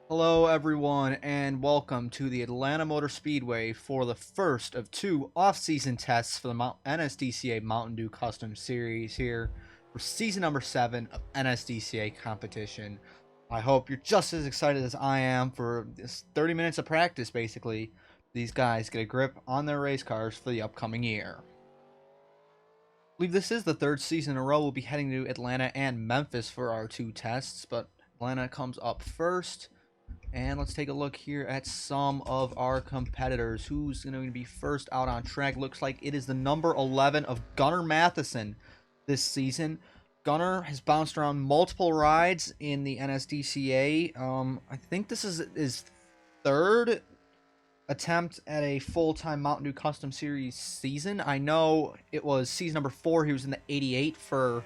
Hello everyone and welcome to the Atlanta Motor Speedway for the first of two off-season tests for the NSDCA Mountain Dew Custom Series here for season number 7 of NSDCA competition. I hope you're just as excited as I am for this 30 minutes of practice basically. These guys get a grip on their race cars for the upcoming year. I believe this is the third season in a row we'll be heading to Atlanta and Memphis for our two tests, but Atlanta comes up first. And let's take a look here at some of our competitors. Who's going to be first out on track? Looks like it is the number 11 of Gunnar Matheson this season. Gunnar has bounced around multiple rides in the NSDCA. I think this is his third attempt at a full-time Mountain Dew Custom Series season. I know it was season number 4. He was in the 88 for,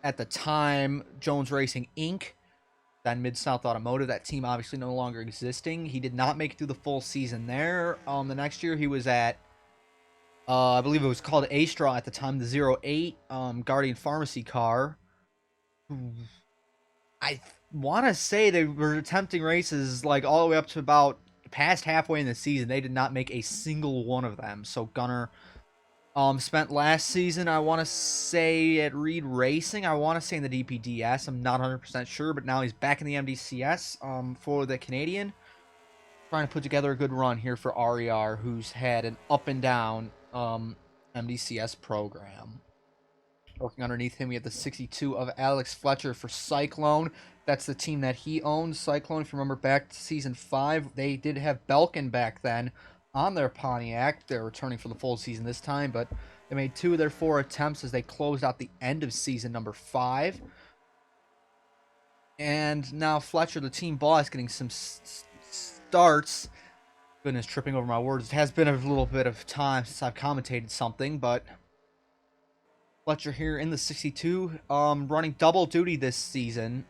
at the time, Jones Racing Inc., then Mid-South Automotive. That team obviously no longer existing. He did not make it through the full season there. The next year he was at, I believe it was called A-Straw at the time, the 08 Guardian Pharmacy car. I want to say they were attempting races like all the way up to about past halfway in the season. They did not make a single one of them. So Gunnar spent last season, I want to say, at Reed Racing. I want to say in the DPDS. I'm not 100% sure, but now he's back in the MDCS for the Canadian. Trying to put together a good run here for RER, who's had an up and down MDCS program. Working underneath him, we have the 62 of Alex Fletcher for Cyclone. That's the team that he owns. Cyclone, if you remember back to Season 5, they did have Belkin back then on their Pontiac. They're returning for the full season this time, but they made 2 of their 4 attempts as they closed out the end of season number 5. And now Fletcher, the team boss, getting some starts. Goodness, tripping over my words. It has been a little bit of time since I've commentated something, but Fletcher here in the 62, running double duty this season.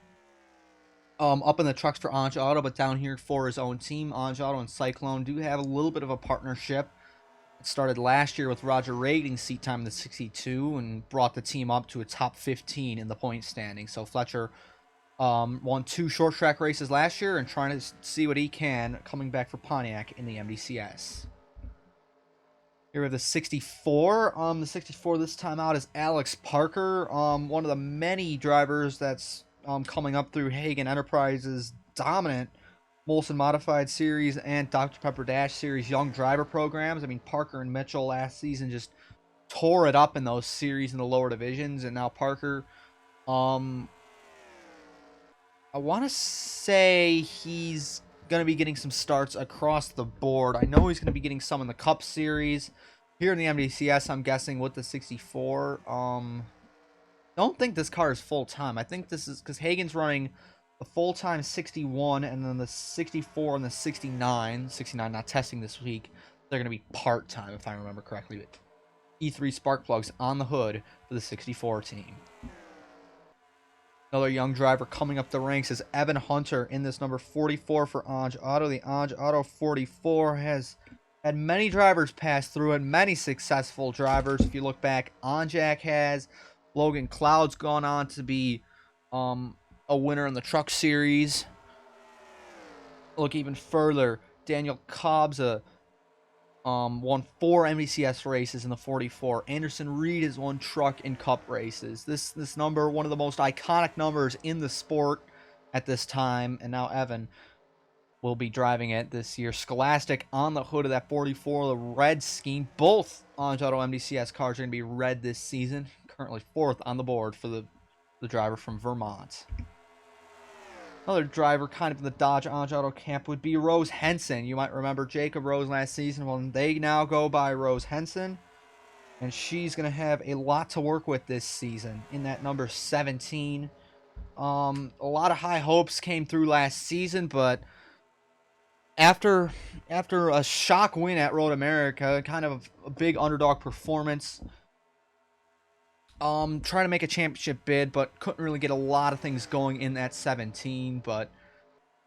Up in the trucks for Anj Auto, but down here for his own team. Anj Auto and Cyclone do have a little bit of a partnership. It started last year with Roger Rating seat time in the 62 and brought the team up to a top 15 in the point standing. So Fletcher won 2 short track races last year and trying to see what he can coming back for Pontiac in the MDCS. Here we have the 64. The 64 this time out is Alex Parker, one of the many drivers that's coming up through Hagen Enterprises' dominant Molson Modified Series and Dr. Pepper Dash Series young driver programs. I mean, Parker and Mitchell last season just tore it up in those series in the lower divisions, and now Parker, I want to say he's going to be getting some starts across the board. I know he's going to be getting some in the Cup Series. Here in the MDCS, I'm guessing with the 64, don't think this car is full-time. I think this is because Hagen's running the full-time 61 and then the 64 and the 69. 69 not testing this week. They're going to be part-time, if I remember correctly. But E3 spark plugs on the hood for the 64 team. Another young driver coming up the ranks is Evan Hunter in this number 44 for Anj Auto. The Anj Auto 44 has had many drivers pass through it, many successful drivers. If you look back, Anjak has. Logan Cloud's gone on to be a winner in the Truck Series. Look even further, Daniel Cobbs won 4 MDCS races in the 44. Anderson Reed has won Truck and Cup races. This number, one of the most iconic numbers in the sport at this time, and now Evan will be driving it this year. Scholastic on the hood of that 44, the red scheme. Both Anj Auto MDCS cars are going to be red this season. Currently 4th on the board for the driver from Vermont. Another driver kind of in the Dodge Anj Auto camp would be Rose Henson. You might remember Jacob Rose last season. Well, they now go by Rose Henson. And she's going to have a lot to work with this season in that number 17. A lot of high hopes came through last season, but after a shock win at Road America, kind of a big underdog performance, trying to make a championship bid, but couldn't really get a lot of things going in that 17. But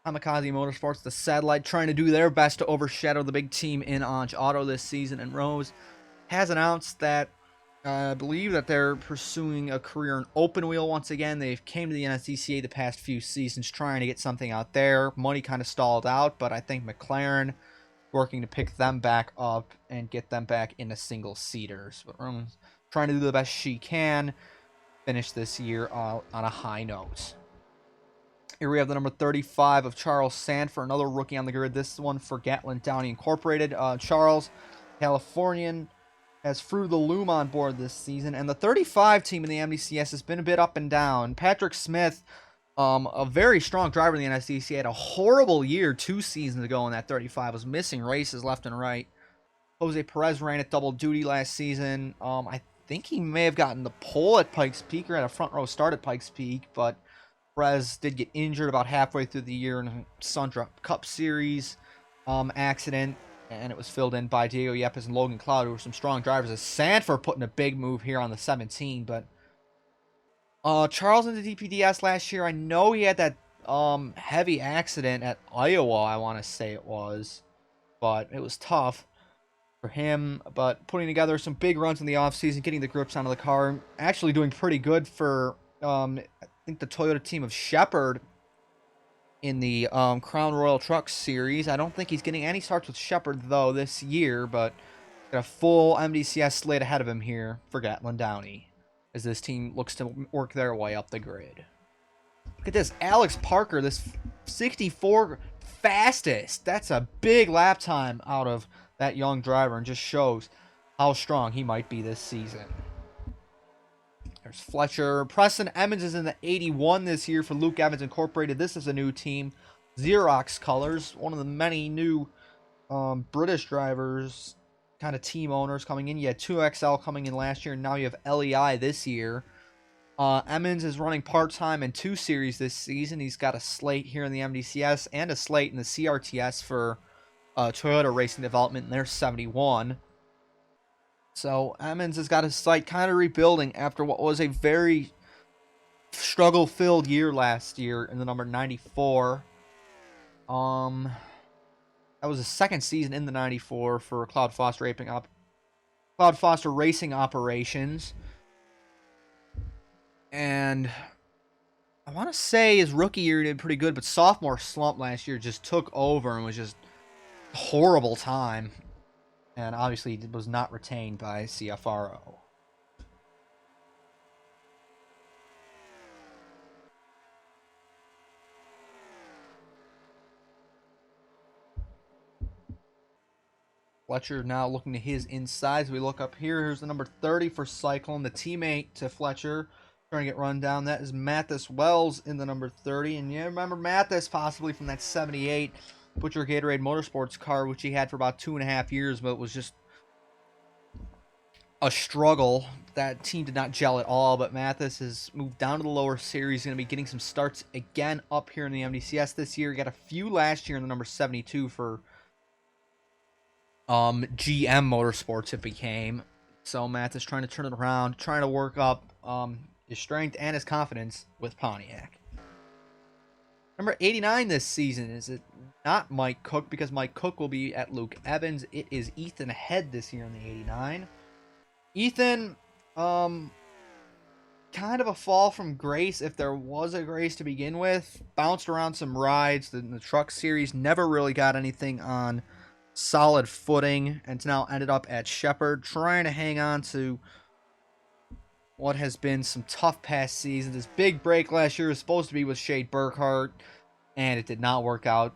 Mikeyamakazee Motorsports, the satellite, trying to do their best to overshadow the big team in Anj Auto this season. And Rose has announced that I believe that they're pursuing a career in open wheel once again. They've came to the NSDCA the past few seasons trying to get something out there. Money kind of stalled out, but I think McLaren working to pick them back up and get them back into single seaters. But trying to do the best she can, finish this year on a high note. Here we have the number 35 of Charles Sanford, another rookie on the grid. This one for Gatlin Downey Incorporated. Charles, Californian, has Fruit of the Loom on board this season. And the 35 team in the MDCS has been a bit up and down. Patrick Smith, a very strong driver in the NSDCA, had a horrible year 2 seasons ago in that 35. Was missing races left and right. Jose Perez ran at double duty last season. I think he may have gotten the pole at Pikes Peak or had a front row start at Pikes Peak, but Perez did get injured about halfway through the year in a Sundra Cup Series accident, and it was filled in by Diego Yepes and Logan Cloud, who were some strong drivers. As Sanford putting a big move here on the 17, but Charles in the DPDS last year, I know he had that heavy accident at Iowa, I want to say it was, but it was tough for him. But putting together some big runs in the offseason, getting the grips onto the car, actually doing pretty good for I think the Toyota team of Shepard in the Crown Royal Truck Series. I don't think he's getting any starts with Shepard, though, this year, but got a full MDCS slate ahead of him here for Gatlin Downey as this team looks to work their way up the grid. Look at this. Alex Parker, this 64 fastest. That's a big lap time out of that young driver and just shows how strong he might be this season. There's Fletcher. Preston Emmons is in the 81 this year for Luke Evans Incorporated. This is a new team. Xerox colors. One of the many new British drivers, kind of team owners coming in. You had 2XL coming in last year, and now you have LEI this year. Emmons is running part-time in 2 series this season. He's got a slate here in the MDCS and a slate in the CRTS for Toyota Racing Development, and they're 71. So Emmons has got his site kind of rebuilding after what was a very struggle-filled year last year in the number 94. That was the second season in the 94 for Cloud Foster Racing Operations. And I want to say his rookie year did pretty good, but sophomore slump last year just took over and was just a horrible time. And obviously it was not retained by CFRO. Fletcher now looking to his insides. We look up here. Here's the number 30 for Cyclone, the teammate to Fletcher. Trying to get run down. That is Mathis Wells in the number 30. And you remember Mathis possibly from that 78 Butcher Gatorade Motorsports car, which he had for about 2.5 years, but it was just a struggle. That team did not gel at all, but Mathis has moved down to the lower series. Going to be getting some starts again up here in the MDCS this year. Got a few last year in the number 72 for GM Motorsports it became. So Mathis trying to turn it around, trying to work up his strength and his confidence with Pontiac. Number 89 this season, is it not Mike Cook? Because Mike Cook will be at Luke Evans. It is Ethan Head this year in the 89. Ethan, kind of a fall from grace, if there was a grace to begin with. Bounced around some rides in the truck series, never really got anything on solid footing, and now ended up at Shepard, trying to hang on to what has been some tough past seasons. This big break last year was supposed to be with Shade Burkhart, and it did not work out.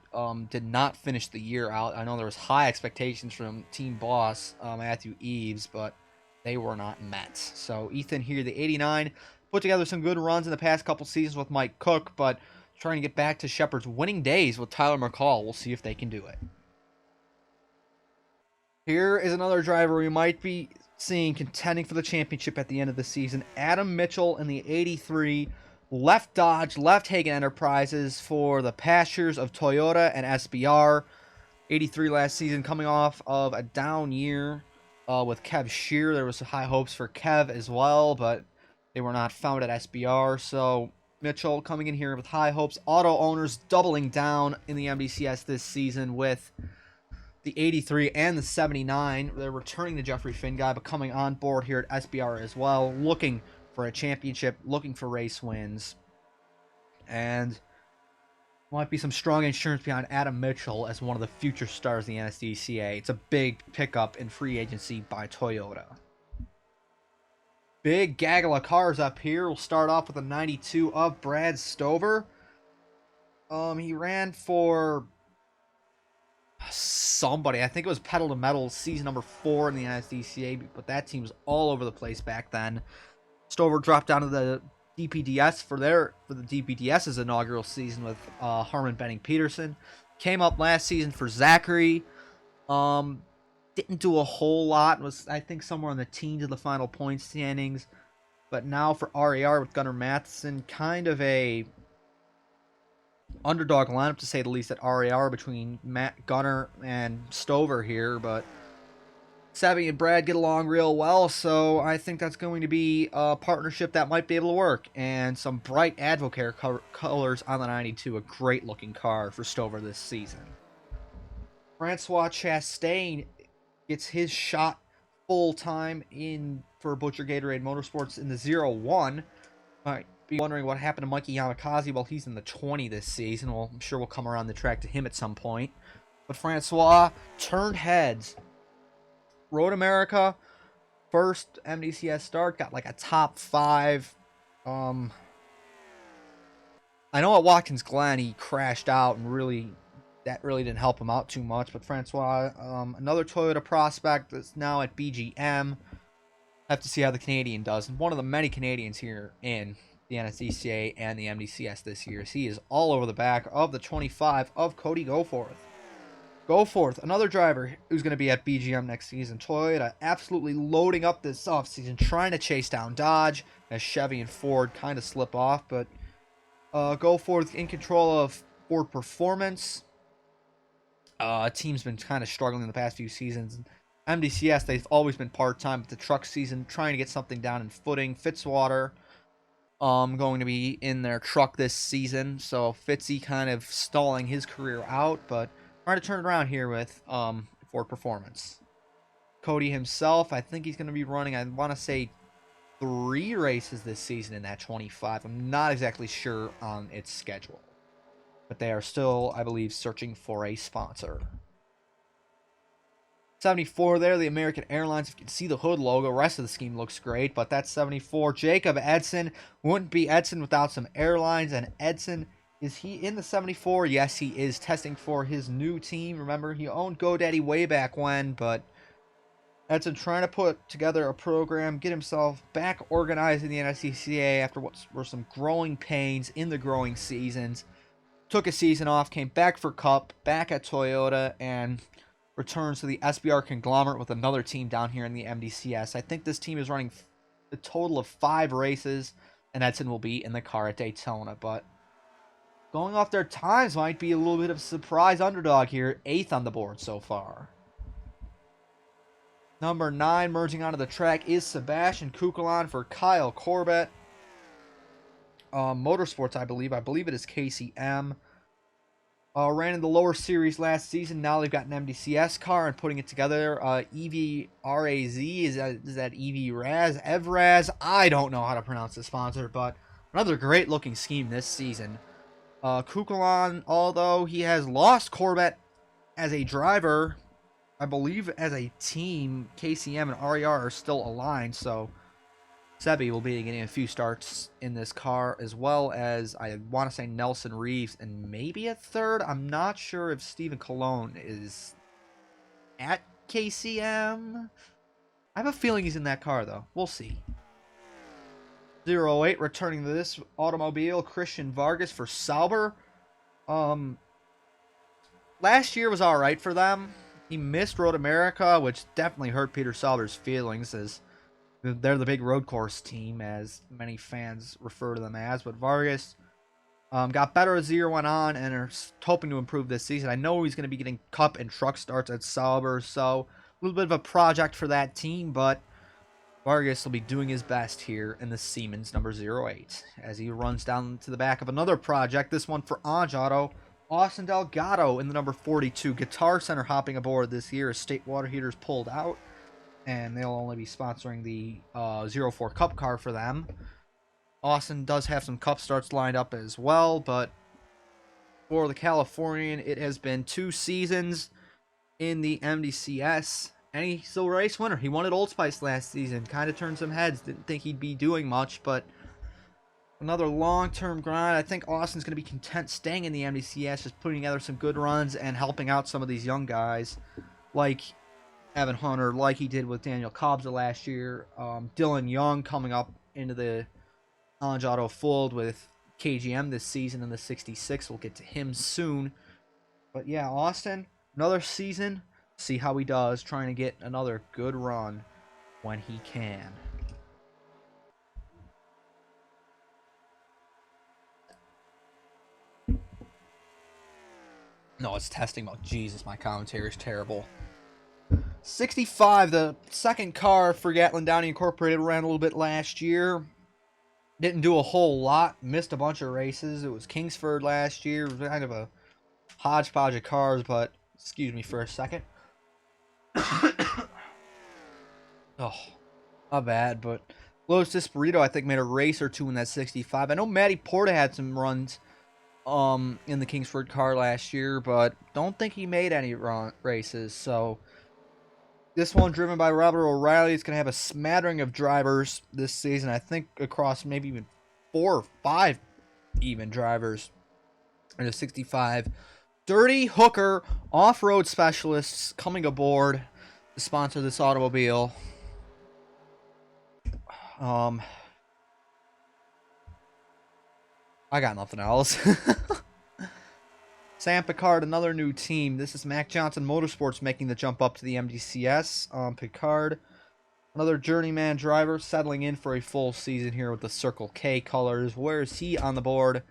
Did not finish the year out. I know there was high expectations from team boss Matthew Eves, but they were not met. So Ethan here, the 89, put together some good runs in the past couple seasons with Mike Cook, but trying to get back to Shepard's winning days with Tyler McCall. We'll see if they can do it. Here is another driver we might be seeing contending for the championship at the end of the season. Adam Mitchell in the 83, left Dodge, left Hagen Enterprises for the pastures of Toyota and SBR. 83 last season, coming off of a down year with Kev Shear. There was high hopes for Kev as well, but they were not found at SBR. So Mitchell coming in here with high hopes. Auto owners doubling down in the MDCS this season with the 83 and the 79. They're returning the Jeffrey Finn guy, but coming on board here at SBR as well, looking for a championship, looking for race wins. And might be some strong insurance behind Adam Mitchell as one of the future stars of the NSDCA. It's a big pickup in free agency by Toyota. Big gaggle of cars up here. We'll start off with a 92 of Brad Stover. He ran for somebody. I think it was Pedal to Metal, season number 4 in the NSDCA, but that team was all over the place back then. Stover dropped down to the DPDS for the DPDS's inaugural season with Harmon Benning Peterson. Came up last season for Zachary. Didn't do a whole lot. Was, I think, somewhere in the teens of the final point standings. But now for RAR with Gunnar Matheson, kind of a underdog lineup to say the least at RAR between Gunnar and Stover here. But Savvy and Brad get along real well, so I think that's going to be a partnership that might be able to work. And some bright Advocare colors on the 92, a great looking car for Stover this season. Francois Chastain gets his shot full time in for Butcher Gatorade Motorsports in the 01. Might be wondering what happened to Mikeyamakazee while he's in the 20 this season. Well, I'm sure we'll come around the track to him at some point. But Francois turned heads. Road America, first MDCS start, got like a top 5. I know at Watkins Glen he crashed out and that really didn't help him out too much. But Francois, another Toyota prospect that's now at BGM. Have to see how the Canadian does. And one of the many Canadians here in the NSDCA and the MDCS this year. So he is all over the back of the 25 of Cody Goforth. Goforth, another driver who's going to be at BGM next season. Toyota absolutely loading up this offseason, trying to chase down Dodge as Chevy and Ford kind of slip off. But Goforth in control of Ford Performance. Team's been kind of struggling in the past few seasons. MDCS, they've always been part-time with the truck season, trying to get something down in footing. Fitzwater going to be in their truck this season, so Fitzy kind of stalling his career out, but trying to turn it around here with Ford Performance. Cody himself, I think he's going to be running, I want to say, 3 races this season in that 25. I'm not exactly sure on its schedule. But they are still, I believe, searching for a sponsor. 74 there, the American Airlines. If you can see the hood logo, the rest of the scheme looks great. But that's 74. Jacob Edson. Wouldn't be Edson without some airlines. And Edson, is he in the 74? Yes, he is, testing for his new team. Remember, he owned GoDaddy way back when. But Edson trying to put together a program, get himself back organized in the NSDCA after what were some growing pains in the growing seasons. Took a season off, came back for Cup, back at Toyota, and returns to the SBR conglomerate with another team down here in the MDCS. I think this team is running a total of 5 races, and Edson will be in the car at Daytona. But going off their times might be a little bit of a surprise underdog here. 8th on the board so far. Number 9 merging onto the track is Sebastian Kukulan for Kyle Corbett. Motorsports, I believe it is KCM. Ran in the lower series last season. Now they've got an MDCS car and putting it together. EVRAZ, is that EV Evraz? I don't know how to pronounce the sponsor, but another great looking scheme this season. Kukulan, although he has lost Corbett as a driver, I believe as a team, KCM and RER are still aligned, so Sebi will be getting a few starts in this car, as well as, I want to say, Nelson Reeves, and maybe a third. I'm not sure if Stephen Colon is at KCM. I have a feeling he's in that car, though. We'll see. 08, returning to this automobile, Christian Vargas for Sauber. Last year was alright for them. He missed Road America, which definitely hurt Peter Sauber's feelings, as they're the big road course team, as many fans refer to them as. But Vargas got better as the year went on and are hoping to improve this season. I know he's going to be getting Cup and truck starts at Sauber, so a little bit of a project for that team. But Vargas will be doing his best here in the Siemens number 08 as he runs down to the back of another project, this one for Anj Auto. Austin Delgado in the number 42. Guitar Center hopping aboard this year as State Water Heaters pulled out, and they'll only be sponsoring the 04 Cup car for them. Austin does have some Cup starts lined up as well, but for the Californian, it has been 2 seasons in the MDCS, and he's still a race winner. He won at Old Spice last season, kind of turned some heads. Didn't think he'd be doing much, but another long-term grind. I think Austin's going to be content staying in the MDCS, just putting together some good runs and helping out some of these young guys, like Evan Hunter, like he did with Daniel Cobbs last year. Dylan Young coming up into the Challenge Auto fold with KGM this season in the 66. We'll get to him soon. But yeah, Austin, another season. See how he does, trying to get another good run when he can. No, it's testing mode. Jesus, my commentary is terrible. 65, the second car for Gatlin Downey Incorporated, ran a little bit last year. Didn't do a whole lot. Missed a bunch of races. It was Kingsford last year. It was kind of a hodgepodge of cars, but excuse me for a second. Oh, not bad, but Lotus Disparito, I think, made a race or two in that 65. I know Matty Porta had some runs in the Kingsford car last year, but don't think he made any races. So this one, driven by Robert O'Reilly, is going to have a smattering of drivers this season. I think across maybe even 4 or 5 even drivers in the 65. Dirty Hooker off-road specialists coming aboard to sponsor this automobile. I got nothing else. Sam Picard, another new team. This is Mac Johnson Motorsports making the jump up to the MDCS. Picard, another journeyman driver, settling in for a full season here with the Circle K colors. Where is he on the board?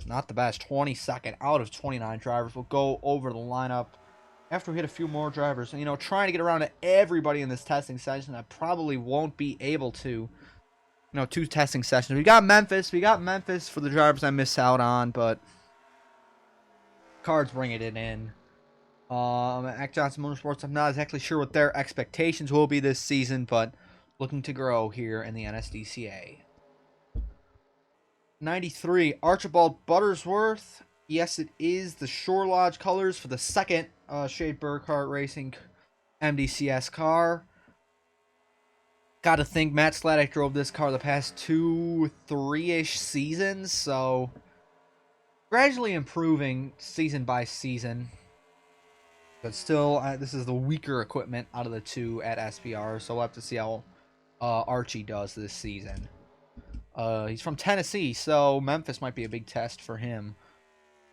Not the best. 22nd out of 29 drivers. We'll go over the lineup after we hit a few more drivers. You know, trying to get around to everybody in this testing session. I probably won't be able to. You know, 2 testing sessions. We got Memphis. We got Memphis for the drivers I missed out on, but Cards bringing it in. Mac Johnson Motorsports, I'm not exactly sure what their expectations will be this season, but looking to grow here in the NSDCA. 93, Archibald Buttersworth. Yes, it is the Shore Lodge colors for the second Shade Burkhart Racing MDCS car. Got to think Matt Sladek drove this car the past 2-3-ish seasons, so gradually improving season by season. But still, this is the weaker equipment out of the 2 at SBR, so we'll have to see how Archie does this season. He's from Tennessee, so Memphis might be a big test for him.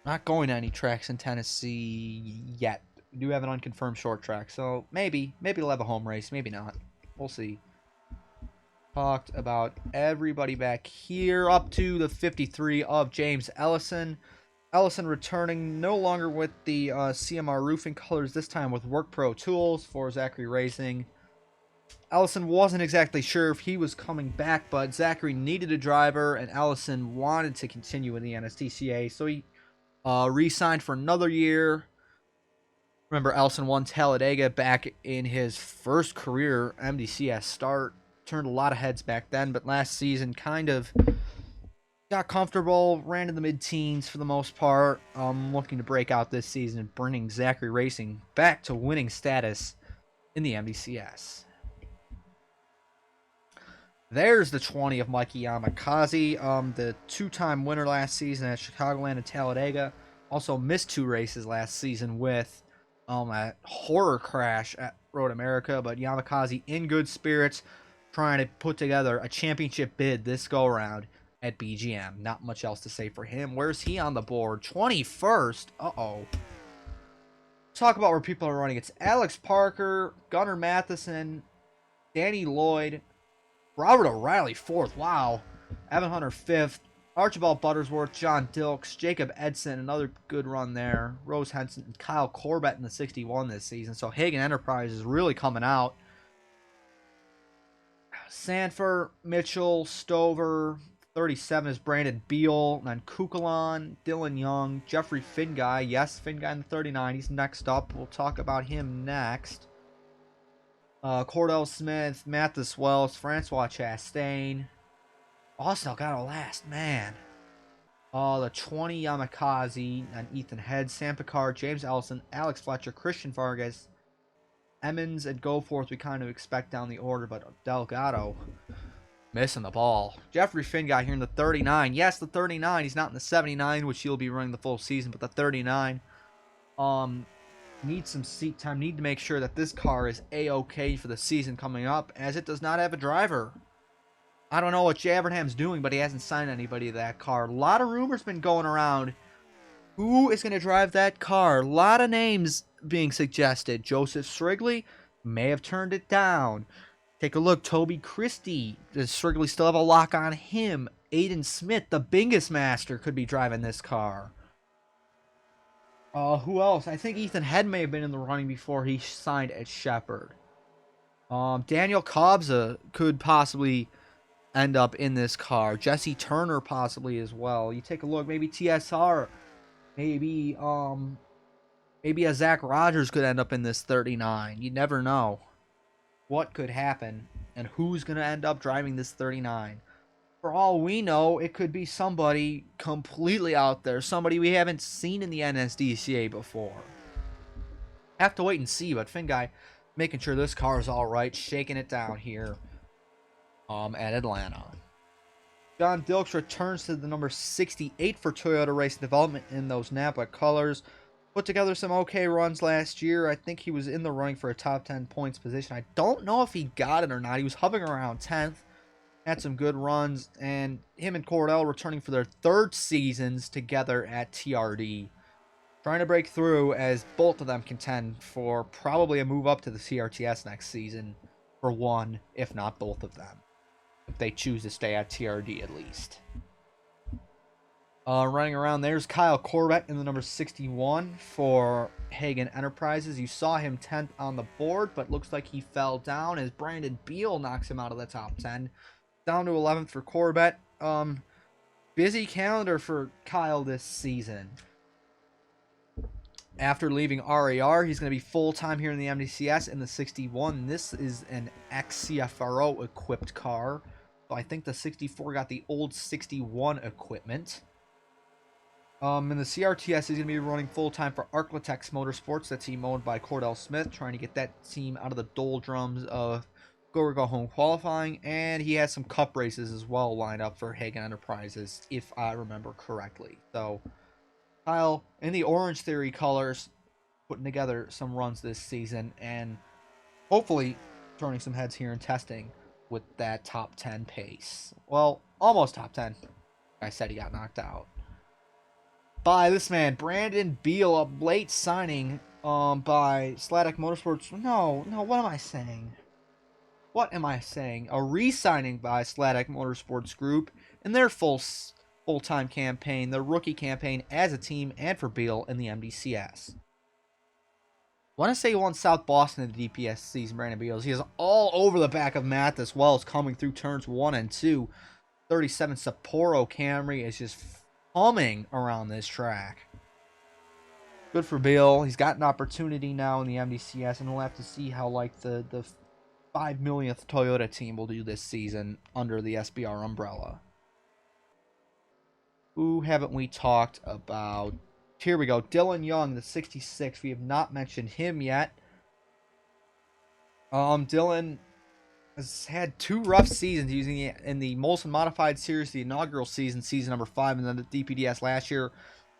Not going to any tracks in Tennessee yet. We do have an unconfirmed short track, so maybe he'll have a home race, maybe not. We'll see. Talked about everybody back here up to the 53 of James Ellison. Ellison returning no longer with the CMR roofing colors, this time with Work Pro Tools for Zachary Racing. Ellison wasn't exactly sure if he was coming back, but Zachary needed a driver, and Ellison wanted to continue in the NSDCA, so he re-signed for another year. Remember, Ellison won Talladega back in his first career MDCS start. Turned a lot of heads back then, but last season kind of got comfortable, ran in the mid-teens for the most part. Looking to break out this season and bringing Zachary Racing back to winning status in the MDCS. There's the 20 of Mikeyamakazee, the 2-time winner last season at Chicagoland and Talladega. Also missed 2 races last season with a horror crash at Road America, but Yamakazee in good spirits, trying to put together a championship bid this go-around at BGM. Not much else to say for him. Where's he on the board? 21st. Uh-oh. Talk about where people are running. It's Alex Parker, Gunnar Matheson, Danny Lloyd, Robert O'Reilly 4th. Wow. Evan Hunter 5th. Archibald Buttersworth, John Dilks, Jacob Edson, another good run there. Rose Henson, and Kyle Corbett in the 61 this season. So Hagen Enterprise is really coming out. Sanford, Mitchell, Stover, 37 is Brandon Beal, and then Kukulan, Dylan Young, Jeffrey Finguy. Yes, Finguy in the 39. He's next up. We'll talk about him next. Cordell Smith, Mathis Wells, Francois Chastain. Austin Delgado last, man. The 20 Yamakazee, and Ethan Head, Sam Picard, James Ellison, Alex Fletcher, Christian Vargas, Emmons, and Goforth we kind of expect down the order, but Delgado missing the ball. Jeffrey Finguy here in the 39. Yes, the 39. He's not in the 79, which he'll be running the full season, but the 39. Needs some seat time. Need to make sure that this car is A-okay for the season coming up, as it does not have a driver. I don't know what Javernham's doing, but he hasn't signed anybody to that car. A lot of rumors been going around. Who is going to drive that car? A lot of names being suggested. Joseph Strigley may have turned it down. Take a look. Toby Christie. Does Strigley still have a lock on him? Aiden Smith, the Bingus Master, could be driving this car. Who else? I think Ethan Head may have been in the running before he signed at Shepherd. Daniel Kobza could possibly end up in this car. Jesse Turner possibly as well. You take a look. Maybe TSR. Maybe a Zach Rogers could end up in this 39. You never know what could happen and who's going to end up driving this 39. For all we know, it could be somebody completely out there. Somebody we haven't seen in the NSDCA before. Have to wait and see, but Finguy making sure this car is all right, shaking it down here at Atlanta. John Dilks returns to the number 68 for Toyota Racing Development in those Napa colors. Put together some okay runs last year. I think he was in the running for a top 10 points position. I don't know if he got it or not. He was hovering around 10th. Had some good runs, and him and Cordell returning for their third seasons together at TRD. Trying to break through as both of them contend for probably a move up to the CRTS next season for one, if not both of them. If they choose to stay at TRD at least. Running around, there's Kyle Corbett in the number 61 for Hagen Enterprises. You saw him 10th on the board, but looks like he fell down as Brandon Beal knocks him out of the top 10. Down to 11th for Corbett. Busy calendar for Kyle this season. After leaving RAR, he's going to be full-time here in the MDCS in the 61. This is an ex-CFRO equipped car. So I think the 64 got the old 61 equipment. In the CRTS, he's going to be running full-time for Arclitex Motorsports. That's team owned by Cordell Smith, trying to get that team out of the doldrums of go home qualifying. And he has some cup races as well lined up for Hagen Enterprises, if I remember correctly. So Kyle, in the Orange Theory colors, putting together some runs this season and hopefully turning some heads here in testing with that top 10 pace. Well, almost top 10. I said he got knocked out by this man, Brandon Beal, a late signing by Sladek Motorsports. No, what am I saying? What am I saying? A re-signing by Sladek Motorsports Group in their full-time campaign, their rookie campaign as a team, and for Beal in the MDCS. I want to say he won South Boston in the DPS season, Brandon Beals. He is all over the back of Mathis Wells coming through turns 1 and 2. 37 Sapporo Camry is just humming around this track. Good for Beal. He's got an opportunity now in the MDCS, and we'll have to see how like the 5 millionth Toyota team will do this season under the SBR umbrella. Who haven't we talked about? Here we go. Dylan Young, the 66. We have not mentioned him yet. Dylan has had 2 rough seasons using it in the Molson Modified Series, the inaugural season number 5, and then the DPDS last year.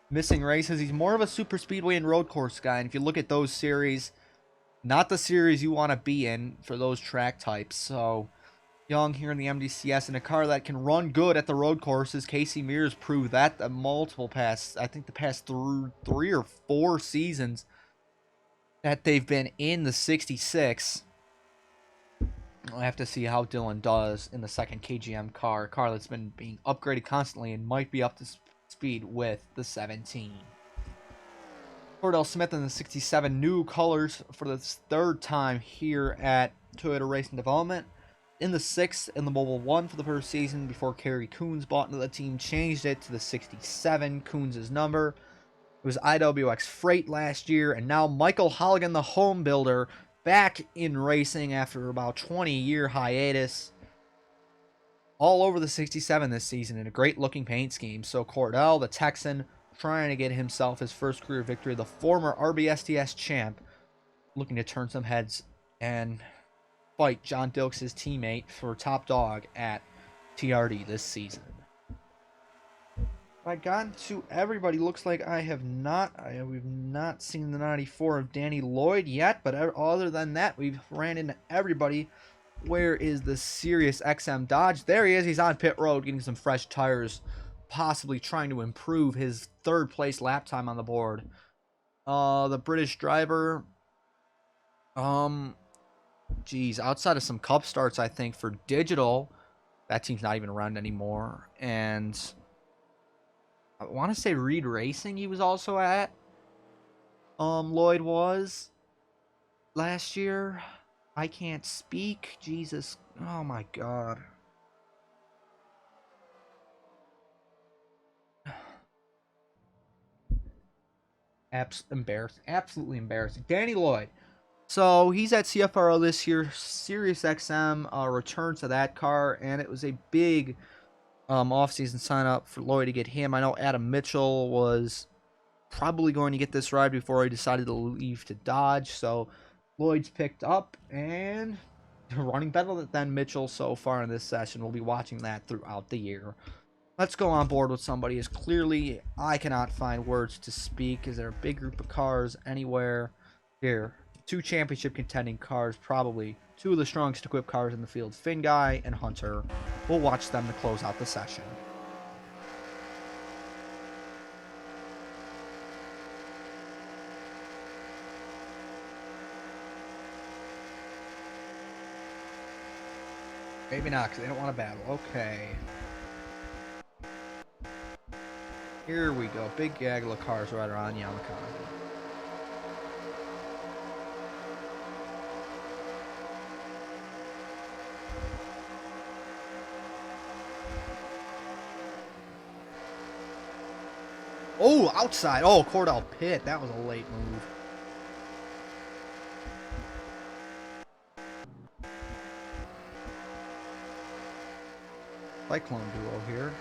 Missing races. He's more of a super speedway and road course guy, and if you look at those series, not the series you want to be in for those track types. So Young here in the MDCS in a car that can run good at the road courses. Casey Mears proved that the multiple past, I think the past 3 or 4 seasons that they've been in the 66. I'll have to see how Dylan does in the second KGM car, a car that's been being upgraded constantly and might be up to speed with the 17. Cordell Smith in the 67, new colors for the 3rd time here at Toyota Racing Development. in the 6th in the Mobile 1 for the first season before Kerry Coons bought into the team, changed it to the 67, Coons' number. It was IWX Freight last year, and now Michael Holligan, the home builder, back in racing after about 20-year hiatus. All over the 67 this season in a great-looking paint scheme. So Cordell, the Texan, trying to get himself his first career victory. The former RBSTS champ, looking to turn some heads and fight John Dilks' teammate for top dog at TRD this season. I got to everybody. Looks like we've not seen the 94 of Danny Lloyd yet, but other than that, we've ran into everybody. Where is the Sirius XM Dodge? There he is. He's on pit road getting some fresh tires, possibly trying to improve his 3rd place lap time on the board. The British driver, geez, outside of some cup starts, I think, for digital, that team's not even around anymore. And I want to say Reed Racing he was also at. Lloyd was last year. I can't speak. Jesus. Oh my God. Embarrassing. Absolutely embarrassing. Danny Lloyd. So he's at CFRO this year. Sirius XM returns to that car, and it was a big offseason sign up for Lloyd to get him. I know Adam Mitchell was probably going to get this ride before he decided to leave to Dodge. So Lloyd's picked up and running better than Mitchell so far in this session. We'll be watching that throughout the year. Let's go on board with somebody as clearly I cannot find words to speak. Is there a big group of cars anywhere? Here, 2 championship contending cars, probably 2 of the strongest equipped cars in the field, Finn Guy and Hunter. We'll watch them to close out the session. Maybe not, because they don't want to battle. Okay. Here we go. Big gaggle of cars right around Yamakazee. Oh, outside. Oh, Cordell pit. That was a late move. Cyclone duo here.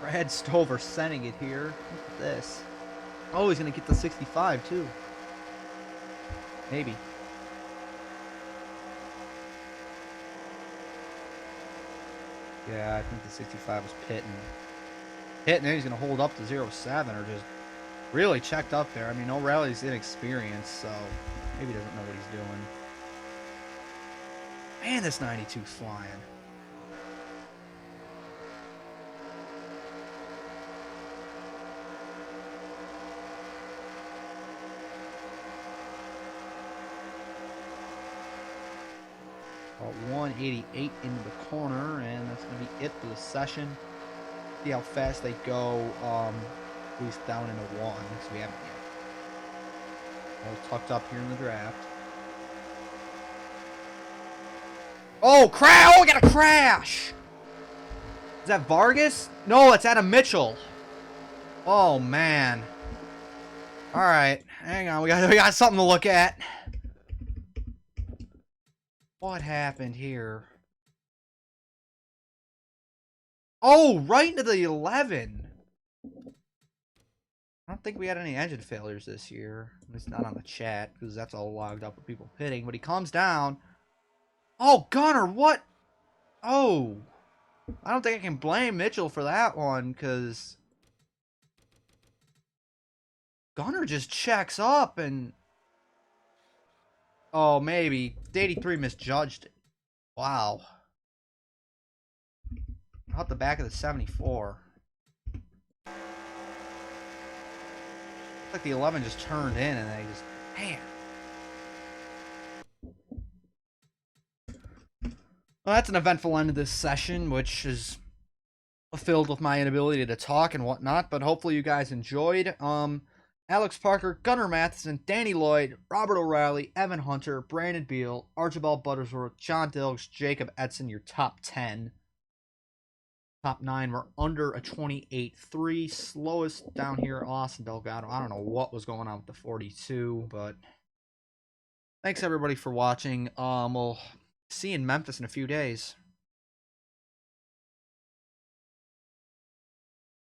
Brad Stover sending it here. Look at this. Oh, he's going to get the 65 too. Maybe. Yeah, I think the 65 was pitting. Hitting, and he's going to hold up to 07 or just really checked up there. I mean, OReilly's inexperienced, so maybe he doesn't know what he's doing. Man, this 92's flying. About 188 into the corner, and that's going to be it for the session. See how fast they go, at least down into one, because we haven't yet. All tucked up here in the draft. Oh, crash! Oh, I got a crash! Is that Vargas? No, it's Adam Mitchell. Oh, man. Alright, hang on, we got something to look at. What happened here? Oh, right into the 11. I don't think we had any engine failures this year. At least not on the chat, because that's all logged up with people pitting. But he comes down. Oh, Gunner, what? Oh. I don't think I can blame Mitchell for that one, because Gunner just checks up and... Oh, maybe. The 83 misjudged it. Wow. Out the back of the 74. Looks like the 11 just turned in and they just... Man. Well, that's an eventful end of this session, which is filled with my inability to talk and whatnot, but hopefully you guys enjoyed. Alex Parker, Gunnar Matheson, Danny Lloyd, Robert O'Reilly, Evan Hunter, Brandon Beal, Archie Buttersworth, John Dilks, Jacob Edson, your top 10. Top 9 were under a 28.3. Slowest down here, Austin Delgado. I don't know what was going on with the 42, but thanks everybody for watching. We'll see you in Memphis in a few days.